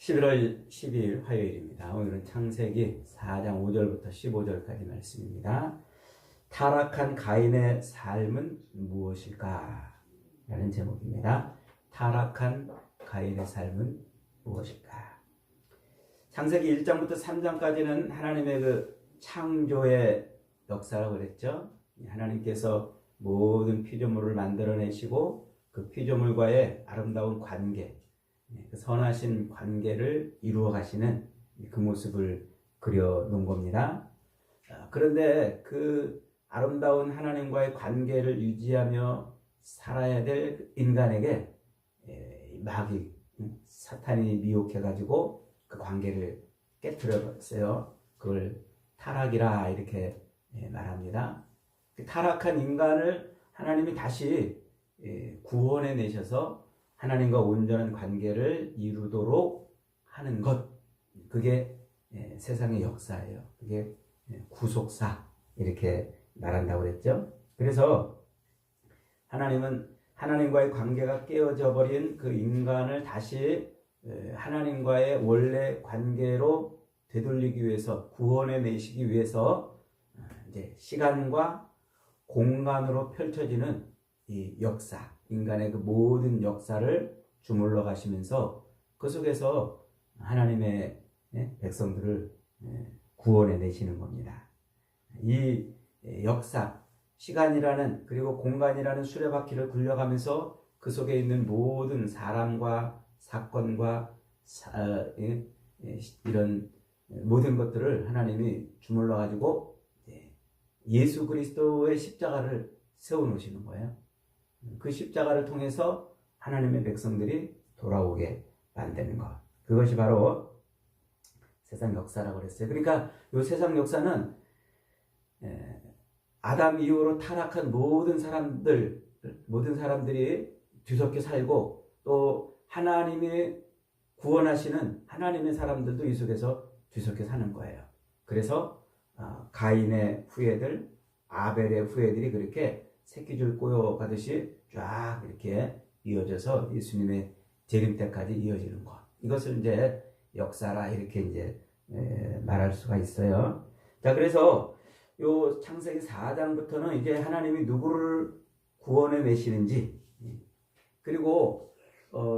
11월 12일 화요일입니다. 오늘은 창세기 4장 5절부터 15절까지 말씀입니다. 타락한 가인의 삶은 무엇일까? 라는 제목입니다. 타락한 가인의 삶은 무엇일까? 창세기 1장부터 3장까지는 하나님의 그 창조의 역사라고 그랬죠. 하나님께서 모든 피조물을 만들어내시고 그 피조물과의 아름다운 관계, 그 선하신 관계를 이루어 가시는 그 모습을 그려 놓은 겁니다. 그런데 그 아름다운 하나님과의 관계를 유지하며 살아야 될 인간에게 마귀, 사탄이 미혹해 가지고 그 관계를 깨뜨려 버렸어요. 그걸 타락이라 이렇게 말합니다. 그 타락한 인간을 하나님이 다시 구원해 내셔서 하나님과 온전한 관계를 이루도록 하는 것, 그게 세상의 역사예요. 그게 구속사 이렇게 말한다고 그랬죠. 그래서 하나님은 하나님과의 관계가 깨어져 버린 그 인간을 다시 하나님과의 원래 관계로 되돌리기 위해서, 구원해 내시기 위해서 이제 시간과 공간으로 펼쳐지는 이 역사, 인간의 그 모든 역사를 주물러 가시면서 그 속에서 하나님의 백성들을 구원해 내시는 겁니다. 이 역사, 시간이라는 그리고 공간이라는 수레바퀴를 굴려가면서 그 속에 있는 모든 사람과 사건과 이런 모든 것들을 하나님이 주물러 가지고 예수 그리스도의 십자가를 세워 놓으시는 거예요. 그 십자가를 통해서 하나님의 백성들이 돌아오게 만드는 것. 그것이 바로 세상 역사라고 그랬어요. 그러니까 이 세상 역사는 아담 이후로 타락한 모든 사람들이 뒤섞여 살고 또 하나님이 구원하시는 하나님의 사람들도 이 속에서 뒤섞여 사는 거예요. 그래서 가인의 후예들, 아벨의 후예들이 그렇게 새끼줄 꼬여가듯이 쫙 이렇게 이어져서 예수님의 재림 때까지 이어지는 것. 이것을 이제 역사라 이렇게 이제 말할 수가 있어요. 자, 그래서 요 창세기 4장부터는 이제 하나님이 누구를 구원해 내시는지, 그리고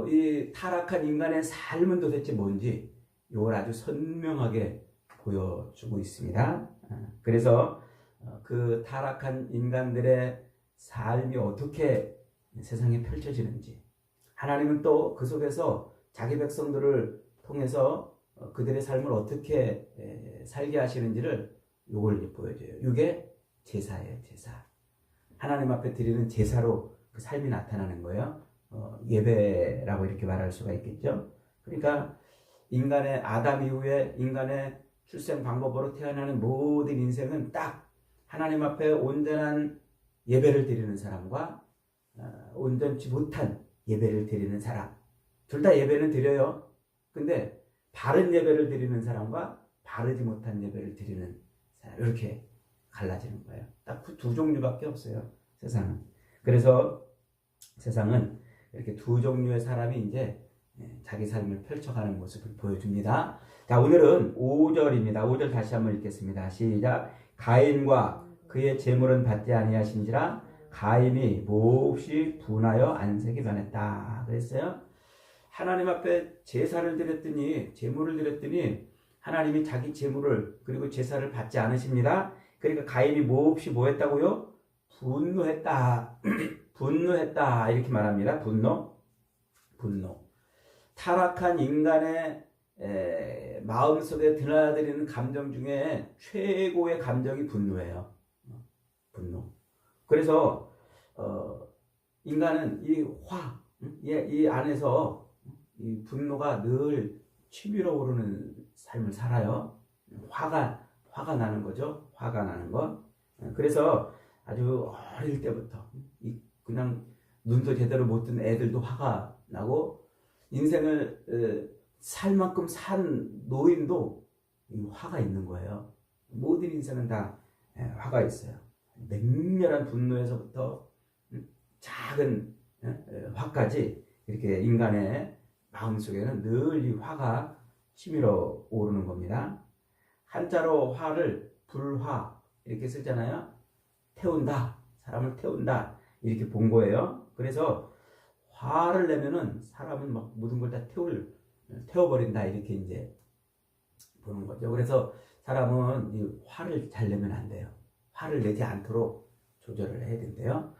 이 타락한 인간의 삶은 도대체 뭔지 이걸 아주 선명하게 보여주고 있습니다. 그래서 그 타락한 인간들의 삶이 어떻게 세상에 펼쳐지는지, 하나님은 또 그 속에서 자기 백성들을 통해서 그들의 삶을 어떻게 살게 하시는지를 이걸 보여줘요. 이게 제사예요, 제사. 하나님 앞에 드리는 제사로 그 삶이 나타나는 거예요. 예배라고 이렇게 말할 수가 있겠죠. 그러니까 인간의 아담 이후에 인간의 출생 방법으로 태어나는 모든 인생은 딱 하나님 앞에 온전한 예배를 드리는 사람과 온전치 못한 예배를 드리는 사람, 둘 다 예배는 드려요. 근데 바른 예배를 드리는 사람과 바르지 못한 예배를 드리는 사람, 이렇게 갈라지는 거예요. 딱 그 두 종류밖에 없어요, 세상은. 그래서 세상은 이렇게 두 종류의 사람이 이제 자기 삶을 펼쳐가는 모습을 보여줍니다. 자, 오늘은 5절입니다. 5절 다시 한번 읽겠습니다. 시작. 가인과 그의 재물은 받지 아니하신지라 가인이 몹시 분하여 안색이 변했다 그랬어요. 하나님 앞에 제사를 드렸더니, 재물을 드렸더니 하나님이 자기 재물을 그리고 제사를 받지 않으십니다. 그러니까 가인이 몹시 뭐 했다고요? 분노했다. 분노했다 이렇게 말합니다. 분노. 타락한 인간의 마음속에 드나들이는 감정 중에 최고의 감정이 분노예요. 분노. 그래서 인간은 이 안에서 이 분노가 늘 치밀어 오르는 삶을 살아요. 화가 나는 거죠. 화가 나는 것. 그래서 아주 어릴 때부터 그냥 눈도 제대로 못 뜬 애들도 화가 나고, 인생을 살 만큼 산 노인도 화가 있는 거예요. 모든 인생은 다 화가 있어요. 맹렬한 분노에서부터 작은 화까지 이렇게 인간의 마음속에는 늘 이 화가 치밀어 오르는 겁니다. 한자로 화를 불화 이렇게 쓰잖아요. 태운다, 사람을 태운다 이렇게 본 거예요. 그래서 화를 내면은 사람은 막 모든 걸 다 태워버린다 이렇게 이제 보는 거죠. 그래서 사람은 이 화를 잘 내면 안 돼요. 화를 내지 않도록 조절을 해야 된대요.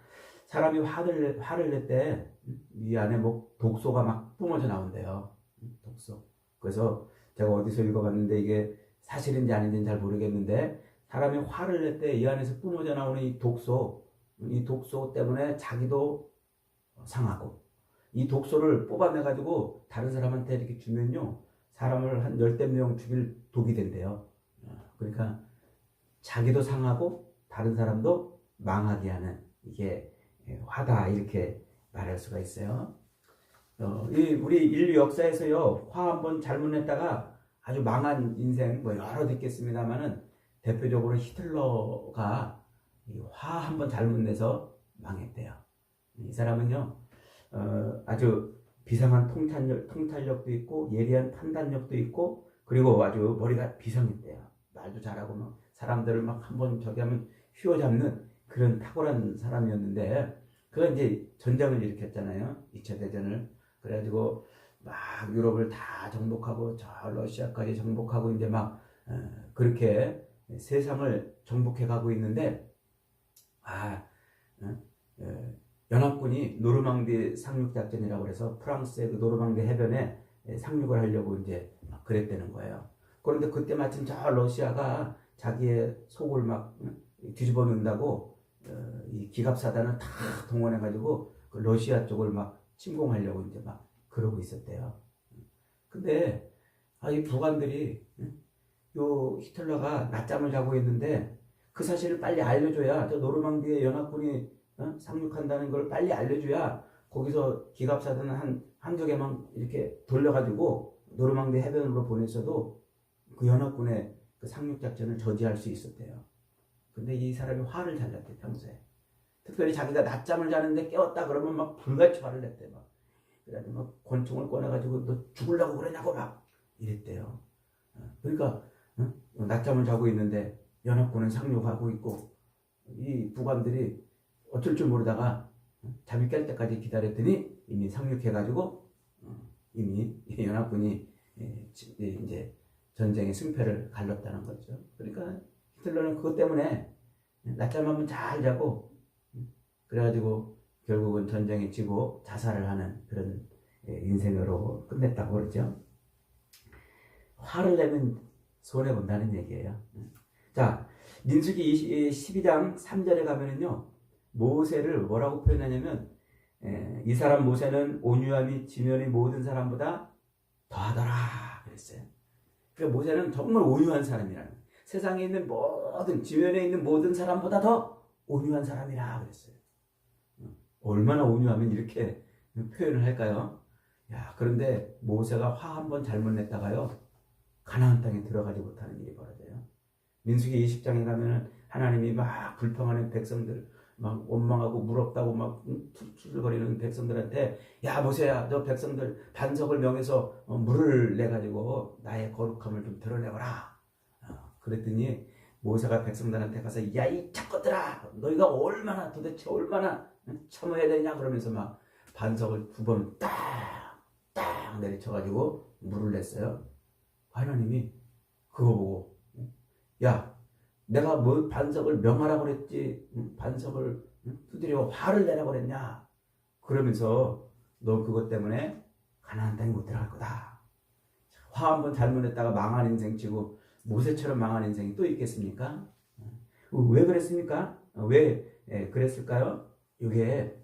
사람이 화를 낼 때 이 안에 뭐 독소가 막 뿜어져 나온대요. 독소. 그래서 제가 어디서 읽어봤는데 이게 사실인지 아닌지는 잘 모르겠는데 사람이 화를 낼 때 이 안에서 뿜어져 나오는 이 독소 때문에 자기도 상하고 이 독소를 뽑아내가지고 다른 사람한테 이렇게 주면요. 사람을 한 열댓 명 죽일 독이 된대요. 그러니까 자기도 상하고 다른 사람도 망하게 하는 이게 화다 이렇게 말할 수가 있어요. 우리 인류 역사에서요. 화 한번 잘못했다가 아주 망한 인생 뭐 여러 있겠습니다만은 대표적으로 히틀러가 화 한번 잘못 내서 망했대요. 이 사람은요. 아주 비상한 통찰력도 있고 예리한 판단력도 있고 그리고 아주 머리가 비상했대요. 말도 잘하고 막 사람들을 막 한번 저기 하면 휘어잡는 그런 탁월한 사람이었는데 그가 이제 전쟁을 일으켰잖아요. 2차 대전을. 그래가지고 막 유럽을 다 정복하고 저 러시아까지 정복하고 이제 막 그렇게 세상을 정복해 가고 있는데 연합군이 노르망디 상륙작전이라고 해서 프랑스의 그 노르망디 해변에 상륙을 하려고 이제 막 그랬다는 거예요. 그런데 그때 마침 저 러시아가 자기의 속을 막 뒤집어 놓는다고 이 기갑사단을 다 동원해가지고 그 러시아 쪽을 막 침공하려고 이제 막 그러고 있었대요. 근데 이 부관들이 요 히틀러가 낮잠을 자고 있는데 그 사실을 빨리 알려줘야 저 노르망디의 연합군이 상륙한다는 걸 빨리 알려줘야 거기서 기갑사단을 한두 개만 이렇게 돌려가지고 노르망디 해변으로 보냈어도 그 연합군의 그 상륙작전을 저지할 수 있었대요. 근데 이 사람이 화를 잘 냈대 평소에. 특별히 자기가 낮잠을 자는데 깨웠다 그러면 막 불같이 화를 냈대 막. 그래가지고 막 권총을 꺼내가지고 너 죽으려고 그러냐고 막 이랬대요. 그러니까 낮잠을 자고 있는데 연합군은 상륙하고 있고 이 부관들이 어쩔 줄 모르다가 잠이 깰 때까지 기다렸더니 이미 상륙해가지고 이미 연합군이 이제 전쟁의 승패를 갈렸다는 거죠. 그러니까 히틀러는 그것 때문에 낮잠 한번 잘 자고 그래가지고 결국은 전쟁에 지고 자살을 하는 그런 인생으로 끝냈다고 그러죠. 화를 내면 손해본다는 얘기예요. 자, 민수기 12장 3절에 가면은요, 모세를 뭐라고 표현하냐면, 이 사람 모세는 온유함이 지면의 모든 사람보다 더하더라 그랬어요. 그러니까 모세는 정말 온유한 사람이라는 거예요. 세상에 있는 지면에 있는 모든 사람보다 더 온유한 사람이라 그랬어요. 얼마나 온유하면 이렇게 표현을 할까요? 야, 그런데 모세가 화 한 번 잘못 냈다가요, 가나안 땅에 들어가지 못하는 일이 벌어져요. 민수기 20장에 가면은 하나님이 막 불평하는 백성들, 막 원망하고 무럽다고 막 투출거리는 백성들한테 야 모세야 너 백성들 반석을 명해서 물을 내가지고 나의 거룩함을 좀 드러내거라. 그랬더니 모세가 백성들한테 가서 야 이 착것들아 너희가 도대체 얼마나 참아야 되냐 그러면서 막 반석을 9번 딱 내리쳐가지고 물을 냈어요. 하나님이 그거 보고 야 내가 뭐 반석을 명하라고 그랬지 반석을 두드려 화를 내라고 그랬냐 그러면서 너 그것 때문에 가나안 땅에 못 들어갈 거다. 화 한번 잘못했다가 망한 인생 치고 모세처럼 망한 인생이 또 있겠습니까? 왜 그랬습니까? 왜 그랬을까요? 이게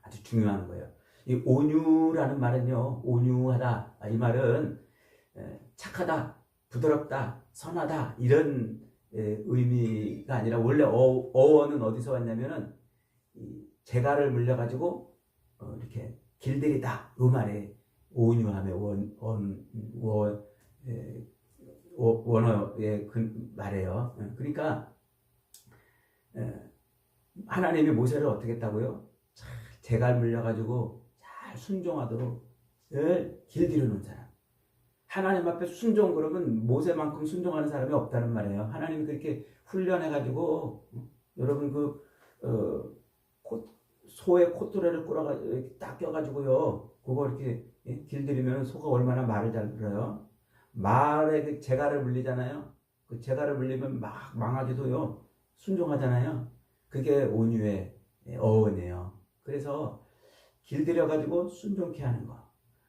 아주 중요한 거예요. 이 온유라는 말은요, 온유하다 이 말은 착하다, 부드럽다, 선하다 이런 의미가 아니라 원래 어원은 어디서 왔냐면은 재갈을 물려가지고 이렇게 길들이다 이 말에 온유함의 원어의 그 말이에요. 그러니까 하나님이 모세를 어떻게 했다고요? 잘 재갈 물려가지고 잘 순종하도록 길들여 놓은 사람. 하나님 앞에 순종 그러면 모세만큼 순종하는 사람이 없다는 말이에요. 하나님이 그렇게 훈련해가지고 여러분 소의 콧뚜레를 끌어가지고 딱 껴가지고요. 그거 이렇게 길들이면 소가 얼마나 말을 잘 들어요. 말에 그 재갈을 물리잖아요. 그 재갈을 물리면 막 망아지도요 순종하잖아요. 그게 온유의 어원이에요. 그래서 길들여가지고 순종케 하는 거.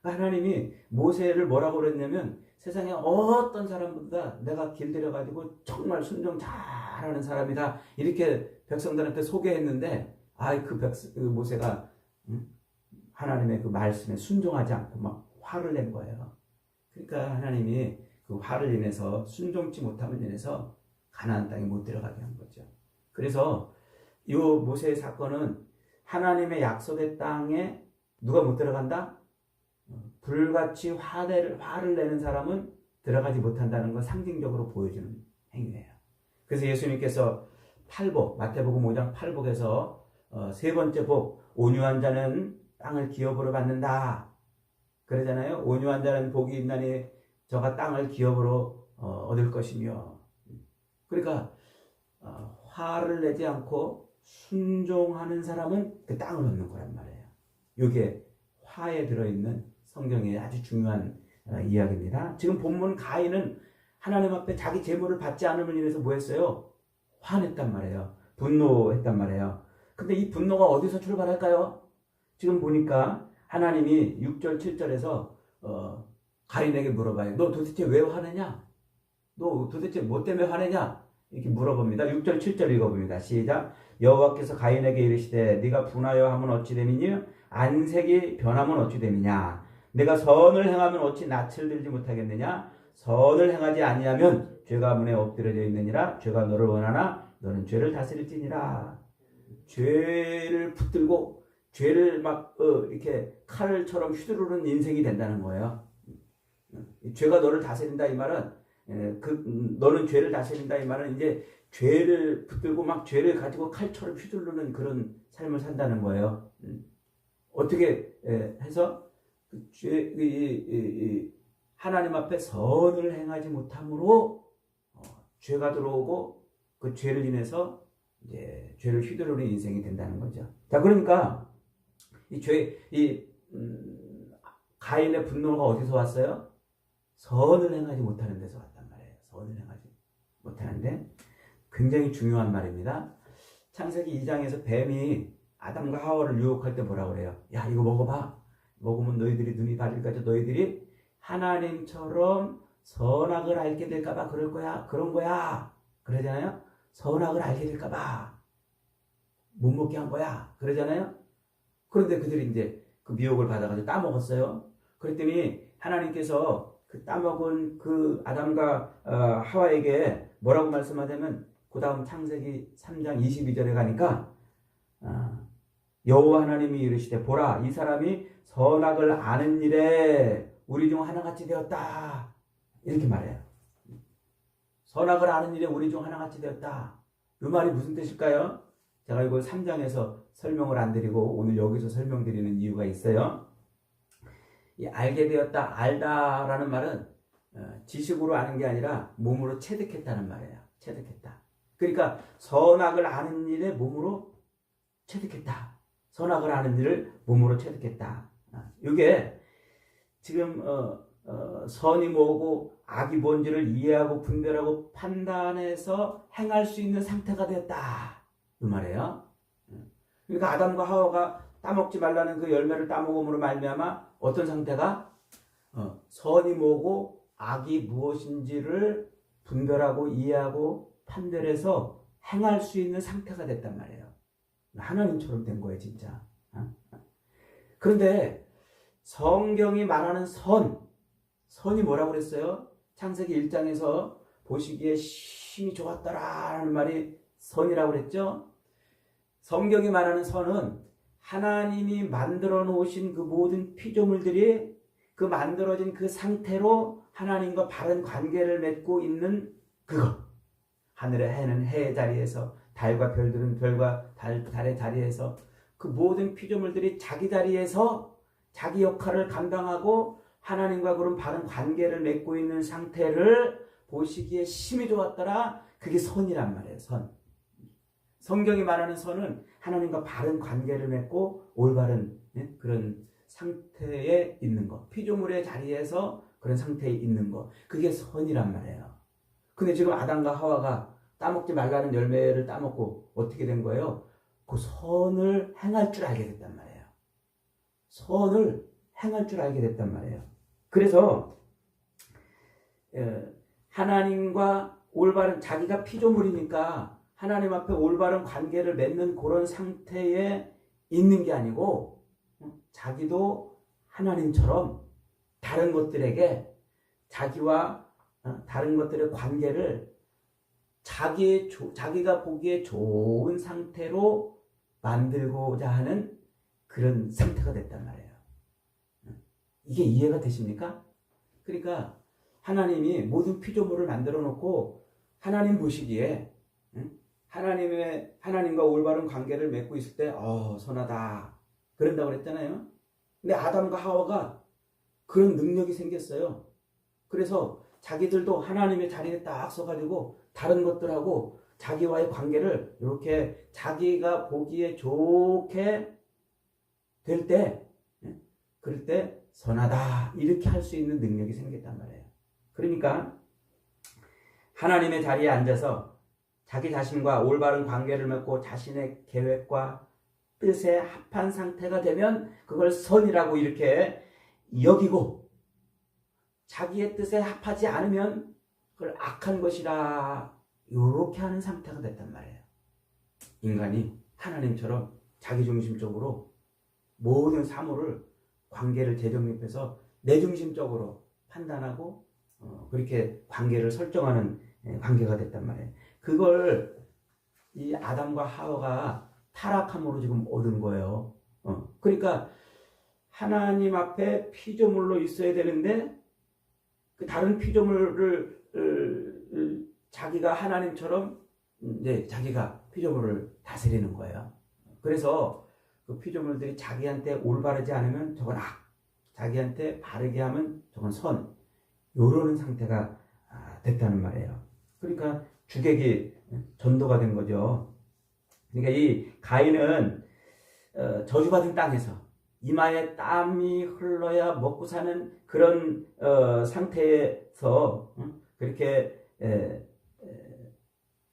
하나님이 모세를 뭐라고 그랬냐면 세상에 어떤 사람보다 내가 길들여가지고 정말 순종 잘하는 사람이다. 이렇게 백성들한테 소개했는데 그 모세가 하나님의 그 말씀에 순종하지 않고 막 화를 낸 거예요. 그러니까 하나님이 그 화를 인해서 순종치 못함을 인해서 가나안 땅에 못 들어가게 한 거죠. 그래서 이 모세의 사건은 하나님의 약속의 땅에 누가 못 들어간다? 불같이 화를 내는 사람은 들어가지 못한다는 걸 상징적으로 보여주는 행위예요. 그래서 예수님께서 마태복음 5장 8복에서 세 번째 복, 온유한 자는 땅을 기업으로 받는다. 그러잖아요. 온유한 자는 복이 있나니 저가 땅을 기업으로 얻을 것이며. 그러니까 화를 내지 않고 순종하는 사람은 그 땅을 얻는 거란 말이에요. 이게 화에 들어있는 성경의 아주 중요한 이야기입니다. 지금 본문 가인은 하나님 앞에 자기 재물을 받지 않음을 인해서 뭐 했어요? 화냈단 말이에요. 분노했단 말이에요. 근데 이 분노가 어디서 출발할까요? 지금 보니까 하나님이 6절 7절에서 가인에게 물어봐요. 너 도대체 왜 화내냐? 너 도대체 뭐 때문에 화내냐? 이렇게 물어봅니다. 6절 7절 읽어봅니다. 시작. 여호와께서 가인에게 이르시되 네가 분하여 하면 어찌 됨이니 안색이 변하면 어찌 됨이냐. 내가 선을 행하면 어찌 낯을 들지 못하겠느냐. 선을 행하지 아니하면 죄가 문에 엎드려져 있느니라. 죄가 너를 원하나 너는 죄를 다스릴지니라. 죄를 붙들고 죄를 막 이렇게 칼처럼 휘두르는 인생이 된다는 거예요. 죄가 너를 다스린다 이 말은 너는 죄를 다스린다 이 말은 이제 죄를 붙들고 막 죄를 가지고 칼처럼 휘두르는 그런 삶을 산다는 거예요. 어떻게 해서 하나님 앞에 선을 행하지 못함으로 죄가 들어오고 그 죄를 인해서 이제 죄를 휘두르는 인생이 된다는 거죠. 자, 그러니까 가인의 분노가 어디서 왔어요? 선을 행하지 못하는 데서 왔단 말이에요. 선을 행하지 못하는데 굉장히 중요한 말입니다. 창세기 2장에서 뱀이 아담과 하와를 유혹할 때 뭐라고 그래요? 야, 이거 먹어봐. 먹으면 너희들이 눈이 다를까지 너희들이 하나님처럼 선악을 알게 될까봐 그런 거야. 그러잖아요. 선악을 알게 될까봐 못 먹게 한 거야. 그러잖아요. 그런데 그들이 이제 그 미혹을 받아가지고 따먹었어요. 그랬더니 하나님께서 그 따먹은 그 아담과 하와에게 뭐라고 말씀하냐면 그 다음 창세기 3장 22절에 가니까 여호와 하나님이 이르시되 보라 이 사람이 선악을 아는 일에 우리 중 하나같이 되었다. 이렇게 말해요. 선악을 아는 일에 우리 중 하나같이 되었다. 이 말이 무슨 뜻일까요? 제가 이걸 3장에서 설명을 안 드리고 오늘 여기서 설명드리는 이유가 있어요. 이 알게 되었다, 알다라는 말은 지식으로 아는 게 아니라 몸으로 체득했다는 말이에요. 체득했다. 그러니까 선악을 아는 일에 몸으로 체득했다. 선악을 아는 일을 몸으로 체득했다. 이게 지금 선이 뭐고 악이 뭔지를 이해하고 분별하고 판단해서 행할 수 있는 상태가 되었다. 이 말이에요. 그러니까 아담과 하와가 따먹지 말라는 그 열매를 따먹음으로 말미암아 어떤 상태가 선이 뭐고 악이 무엇인지를 분별하고 이해하고 판별해서 행할 수 있는 상태가 됐단 말이에요. 하나님처럼 된 거예요, 진짜. 그런데 성경이 말하는 선이 뭐라고 그랬어요? 창세기 1장에서 보시기에 심히 좋았더라라는 말이 선이라고 그랬죠? 성경이 말하는 선은 하나님이 만들어 놓으신 그 모든 피조물들이 그 만들어진 그 상태로 하나님과 바른 관계를 맺고 있는 그거. 하늘의 해는 해의 자리에서, 달과 별들은 별과 달의 자리에서 그 모든 피조물들이 자기 자리에서 자기 역할을 감당하고 하나님과 그런 바른 관계를 맺고 있는 상태를 보시기에 심히 좋았더라. 그게 선이란 말이에요. 선. 성경이 말하는 선은 하나님과 바른 관계를 맺고 올바른 그런 상태에 있는 것. 피조물의 자리에서 그런 상태에 있는 것. 그게 선이란 말이에요. 근데 지금 아담과 하와가 따먹지 말라는 열매를 따먹고 어떻게 된 거예요? 그 선을 행할 줄 알게 됐단 말이에요. 선을 행할 줄 알게 됐단 말이에요. 그래서 하나님과 올바른, 자기가 피조물이니까 하나님 앞에 올바른 관계를 맺는 그런 상태에 있는 게 아니고 자기도 하나님처럼 다른 것들에게 자기와 다른 것들의 관계를 자기가 보기에 좋은 상태로 만들고자 하는 그런 상태가 됐단 말이에요. 이게 이해가 되십니까? 그러니까 하나님이 모든 피조물을 만들어 놓고 하나님 보시기에 하나님과 올바른 관계를 맺고 있을 때 선하다 그런다고 그랬잖아요. 근데 아담과 하와가 그런 능력이 생겼어요. 그래서 자기들도 하나님의 자리에 딱 서가지고 다른 것들하고 자기와의 관계를 이렇게 자기가 보기에 좋게 될 때, 그럴 때 선하다 이렇게 할 수 있는 능력이 생겼단 말이에요. 그러니까 하나님의 자리에 앉아서 자기 자신과 올바른 관계를 맺고 자신의 계획과 뜻에 합한 상태가 되면 그걸 선이라고 이렇게 여기고, 자기의 뜻에 합하지 않으면 그걸 악한 것이라 이렇게 하는 상태가 됐단 말이에요. 인간이 하나님처럼 자기중심적으로 모든 사물을 관계를 재정립해서 내중심적으로 판단하고 그렇게 관계를 설정하는 관계가 됐단 말이에요. 그걸 이 아담과 하와가 타락함으로 지금 얻은 거예요. 그러니까 하나님 앞에 피조물로 있어야 되는데 그 다른 피조물을 자기가 하나님처럼 이제 자기가 피조물을 다스리는 거예요. 그래서 그 피조물들이 자기한테 올바르지 않으면 저건 악, 자기한테 바르게 하면 저건 선, 요러는 상태가 됐다는 말이에요. 그러니까 주객이 전도가 된 거죠. 그러니까 이 가인은 저주받은 땅에서 이마에 땀이 흘러야 먹고 사는 그런 상태에서 그렇게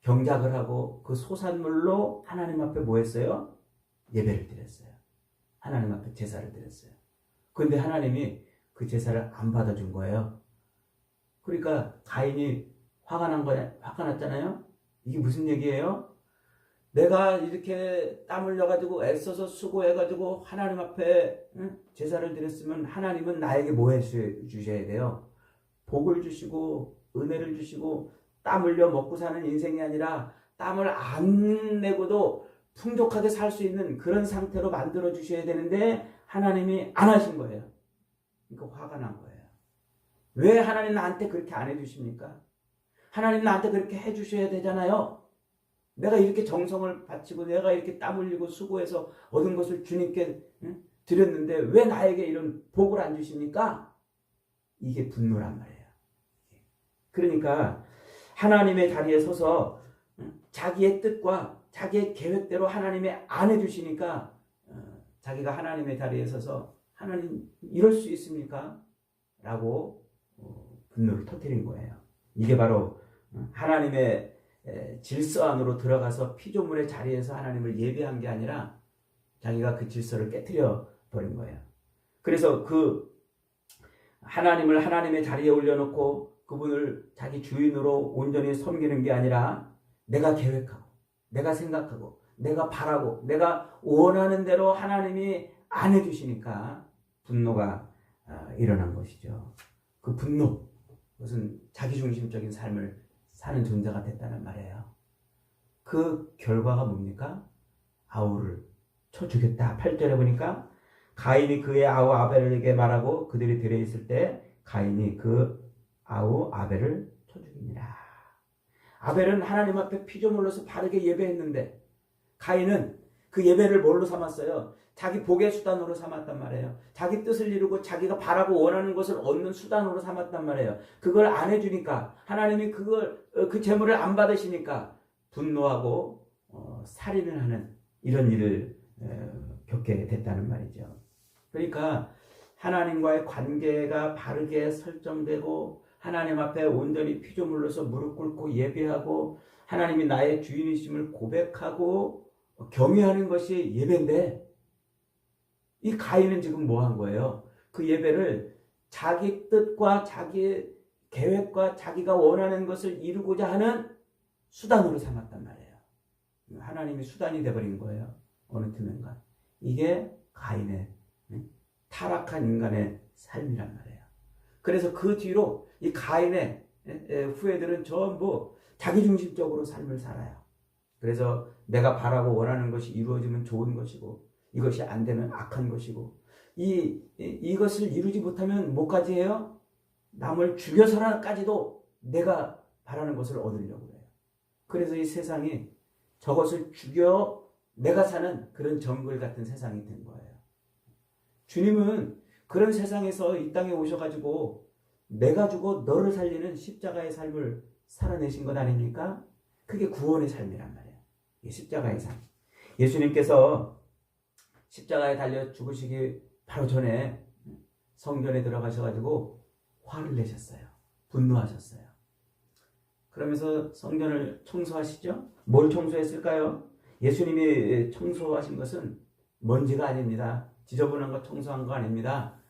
경작을 하고 그 소산물로 하나님 앞에 뭐 했어요? 예배를 드렸어요. 하나님 앞에 제사를 드렸어요. 그런데 하나님이 그 제사를 안 받아준 거예요. 그러니까 가인이 화가 났잖아요. 이게 무슨 얘기예요? 내가 이렇게 땀 흘려가지고 애써서 수고해가지고 하나님 앞에 제사를 드렸으면 하나님은 나에게 뭐 해주셔야 돼요? 복을 주시고 은혜를 주시고 땀 흘려 먹고 사는 인생이 아니라 땀을 안 내고도 풍족하게 살 수 있는 그런 상태로 만들어 주셔야 되는데 하나님이 안 하신 거예요. 그러니까 화가 난 거예요. 왜 하나님 나한테 그렇게 안 해주십니까? 하나님 나한테 그렇게 해주셔야 되잖아요. 내가 이렇게 정성을 바치고 내가 이렇게 땀 흘리고 수고해서 얻은 것을 주님께 드렸는데 왜 나에게 이런 복을 안 주십니까? 이게 분노란 말이에요. 그러니까 하나님의 자리에 서서 자기의 뜻과 자기의 계획대로 하나님이 안 해주시니까 자기가 하나님의 자리에 서서 하나님 이럴 수 있습니까? 라고 분노를 터뜨린 거예요. 이게 바로 하나님의 질서 안으로 들어가서 피조물의 자리에서 하나님을 예배한 게 아니라 자기가 그 질서를 깨트려 버린 거예요. 그래서 그 하나님을 하나님의 자리에 올려놓고 그분을 자기 주인으로 온전히 섬기는 게 아니라 내가 계획하고 내가 생각하고 내가 바라고 내가 원하는 대로 하나님이 안 해주시니까 분노가 일어난 것이죠. 그 분노, 그것은 자기중심적인 삶을 사는 존재가 됐다는 말이에요. 그 결과가 뭡니까? 아우를 쳐 죽였다. 8절에 보니까 가인이 그의 아우 아벨에게 말하고 그들이 들에 있을 때 가인이 그 아우 아벨을 쳐 죽이니라. 아벨은 하나님 앞에 피조물로서 바르게 예배했는데 가인은 그 예배를 뭘로 삼았어요? 자기 복의 수단으로 삼았단 말이에요. 자기 뜻을 이루고 자기가 바라고 원하는 것을 얻는 수단으로 삼았단 말이에요. 그걸 안 해주니까 하나님이 그 재물을 안 받으시니까 분노하고 살인을 하는 이런 일을 겪게 됐다는 말이죠. 그러니까 하나님과의 관계가 바르게 설정되고 하나님 앞에 온전히 피조물로서 무릎 꿇고 예배하고 하나님이 나의 주인이심을 고백하고 경외하는 것이 예배인데, 이 가인은 지금 뭐 한 거예요? 그 예배를 자기 뜻과 자기 계획과 자기가 원하는 것을 이루고자 하는 수단으로 삼았단 말이에요. 하나님이 수단이 되어버린 거예요. 어느 틈엔가. 이게 가인의 타락한 인간의 삶이란 말이에요. 그래서 그 뒤로 이 가인의 후예들은 전부 자기중심적으로 삶을 살아요. 그래서 내가 바라고 원하는 것이 이루어지면 좋은 것이고 이것이 안 되면 악한 것이고 이것을 이루지 못하면 뭐까지 해요? 남을 죽여서라까지도 내가 바라는 것을 얻으려고 해요. 그래서 이 세상이 저것을 죽여 내가 사는 그런 정글 같은 세상이 된 거예요. 주님은 그런 세상에서 이 땅에 오셔가지고 내가 죽어 너를 살리는 십자가의 삶을 살아내신 것 아닙니까? 그게 구원의 삶이란 말이에요. 이 십자가의 삶. 예수님께서 십자가에 달려 죽으시기 바로 전에 성전에 들어가셔가지고 화를 내셨어요. 분노하셨어요. 그러면서 성전을 청소하시죠? 뭘 청소했을까요? 예수님이 청소하신 것은 먼지가 아닙니다. 지저분한 것 청소한 거 아닙니다.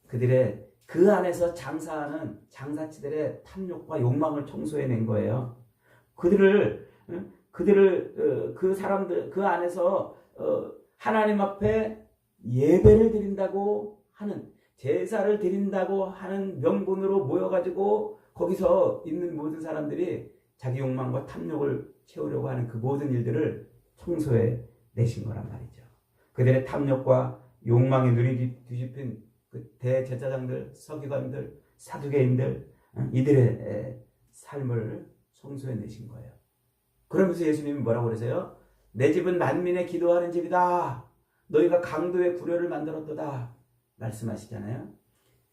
그들의 그 안에서 장사하는 장사치들의 탐욕과 욕망을 청소해낸 거예요. 그 사람들 그 안에서 하나님 앞에 예배를 드린다고 하는, 제사를 드린다고 하는 명분으로 모여가지고 거기서 있는 모든 사람들이 자기 욕망과 탐욕을 채우려고 하는 그 모든 일들을 청소해 내신 거란 말이죠. 그들의 탐욕과 욕망이 눈이 뒤집힌 그 대제사장들, 서기관들, 사두개인들, 이들의 삶을 청소해 내신 거예요. 그러면서 예수님이 뭐라고 그러세요? 내 집은 만민의 기도하는 집이다. 너희가 강도의 구려를 만들었도다. 말씀하시잖아요.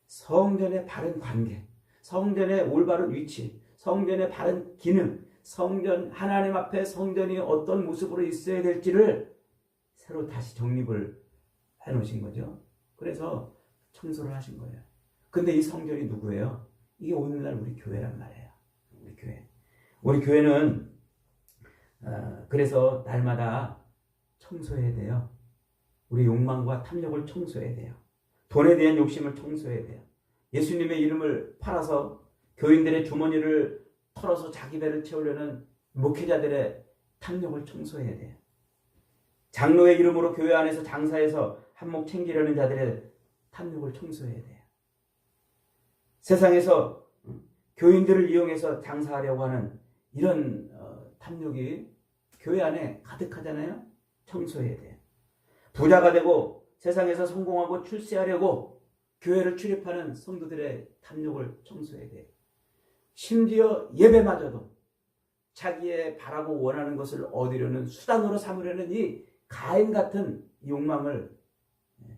성전의 바른 관계, 성전의 올바른 위치, 성전의 바른 기능, 성전, 하나님 앞에 성전이 어떤 모습으로 있어야 될지를 새로 다시 정립을 해놓으신 거죠. 그래서 청소를 하신 거예요. 근데 이 성전이 누구예요? 이게 오늘날 우리 교회란 말이에요. 우리 교회. 우리 교회는 그래서 날마다 청소해야 돼요. 우리 욕망과 탐욕을 청소해야 돼요. 돈에 대한 욕심을 청소해야 돼요. 예수님의 이름을 팔아서 교인들의 주머니를 털어서 자기 배를 채우려는 목회자들의 탐욕을 청소해야 돼요. 장로의 이름으로 교회 안에서 장사해서 한몫 챙기려는 자들의 탐욕을 청소해야 돼요. 세상에서 교인들을 이용해서 장사하려고 하는 이런 탐욕이 교회 안에 가득하잖아요. 청소해야 돼요. 부자가 되고 세상에서 성공하고 출세하려고 교회를 출입하는 성도들의 탐욕을 청소해야 돼요. 심지어 예배마저도 자기의 바라고 원하는 것을 얻으려는 수단으로 삼으려는 이 가인 같은 욕망을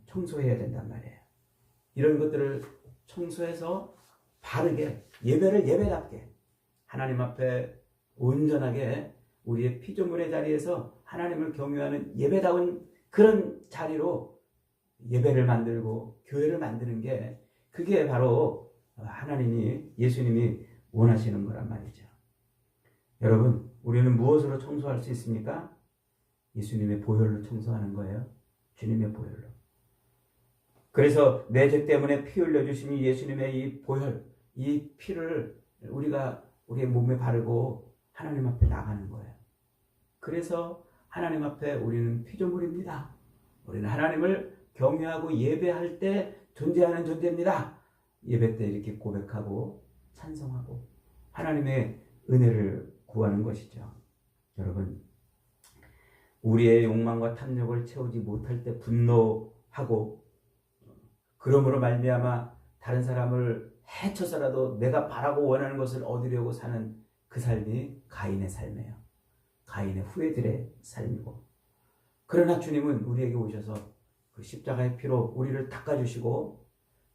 청소해야 된단 말이에요. 이런 것들을 청소해서 바르게 예배를 예배답게 하나님 앞에 온전하게 우리의 피조물의 자리에서 하나님을 경외하는 예배다운 그런 자리로 예배를 만들고 교회를 만드는 게, 그게 바로 하나님이, 예수님이 원하시는 거란 말이죠. 여러분, 우리는 무엇으로 청소할 수 있습니까? 예수님의 보혈로 청소하는 거예요. 주님의 보혈로. 그래서 내 죄 때문에 피 흘려주신 예수님의 이 보혈, 이 피를 우리가 우리의 몸에 바르고 하나님 앞에 나가는 거예요. 그래서 하나님 앞에 우리는 피조물입니다. 우리는 하나님을 경외하고 예배할 때 존재하는 존재입니다. 예배 때 이렇게 고백하고 찬송하고 하나님의 은혜를 구하는 것이죠. 여러분, 우리의 욕망과 탐욕을 채우지 못할 때 분노하고, 그러므로 말미암아 다른 사람을 해쳐서라도 내가 바라고 원하는 것을 얻으려고 사는 그 삶이 가인의 삶이에요. 가인의 후예들의 삶이고, 그러나 주님은 우리에게 오셔서 그 십자가의 피로 우리를 닦아주시고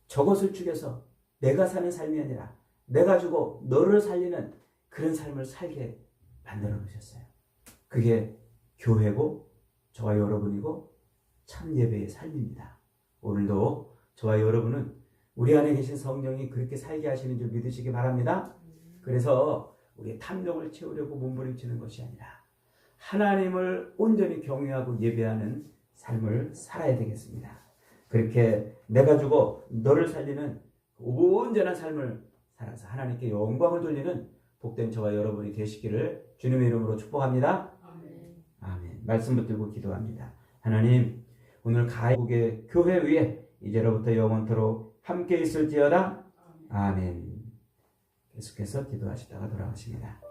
저것을 죽여서 내가 사는 삶이 아니라 내가 죽어 너를 살리는 그런 삶을 살게 만들어 놓으셨어요. 그게 교회고 저와 여러분이고 참 예배의 삶입니다. 오늘도 저와 여러분은 우리 안에 계신 성령이 그렇게 살게 하시는 줄 믿으시기 바랍니다. 그래서 우리의 탐욕을 채우려고 몸부림치는 것이 아니라 하나님을 온전히 경외하고 예배하는 삶을 살아야 되겠습니다. 그렇게 내가 죽어 너를 살리는 온전한 삶을 살아서 하나님께 영광을 돌리는 복된 저와 여러분이 되시기를 주님의 이름으로 축복합니다. 아멘. 말씀 붙들고 기도합니다. 하나님, 오늘 가이국의 교회 위에 이제로부터 영원토록 함께 있을지어다. 아멘. 계속해서 기도하시다가 돌아가십니다.